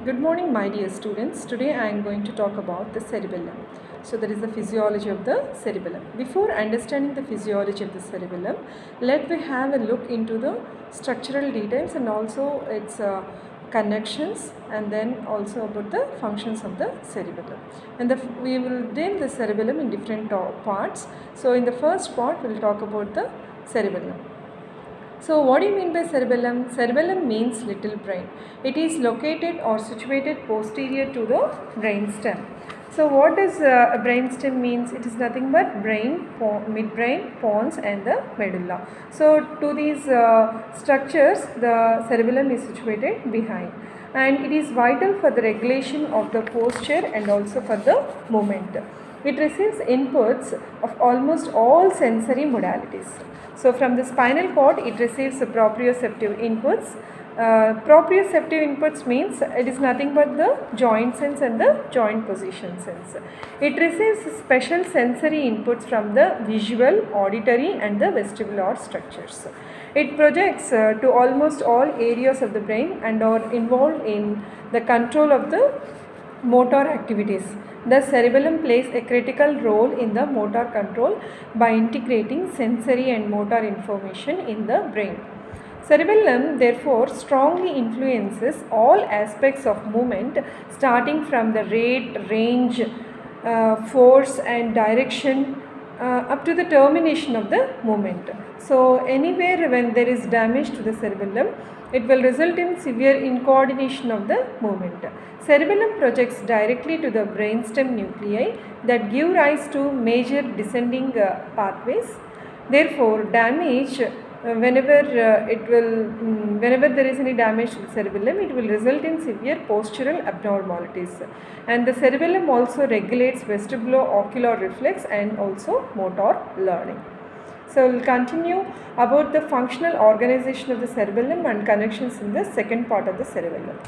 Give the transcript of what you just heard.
Good morning, my dear students. Today I am going to talk about the cerebellum. So that is the physiology of the cerebellum. Before understanding the physiology of the cerebellum, let me have a look into the structural details and also its connections, and then also about the functions of the cerebellum. And we will name the cerebellum in different parts. So in the first part, we will talk about the cerebellum. So what do you mean by cerebellum? Cerebellum means little brain. It is located or situated posterior to the brainstem. So what does a brainstem means? It is nothing but brain, midbrain, pons and the medulla. So to these structures, the cerebellum is situated behind, and it is vital for the regulation of the posture and also for the movement. It receives inputs of almost all sensory modalities. So from the spinal cord, it receives proprioceptive inputs. Proprioceptive inputs means it is nothing but the joint sense and the joint position sense. It receives special sensory inputs from the visual, auditory and the vestibular structures. It projects to almost all areas of the brain and are involved in the control of the motor activities. The cerebellum plays a critical role in the motor control by integrating sensory and motor information in the brain. Cerebellum therefore strongly influences all aspects of movement, starting from the rate, range, force and direction up to the termination of the movement. So anywhere when there is damage to the cerebellum, it will result in severe incoordination of the movement. Cerebellum projects directly to the brainstem nuclei that give rise to major descending pathways. Therefore, damage whenever there is any damage to the cerebellum, it will result in severe postural abnormalities. And the cerebellum also regulates vestibulo-ocular reflex and also motor learning. So we will continue about the functional organization of the cerebellum and connections in the second part of the cerebellum.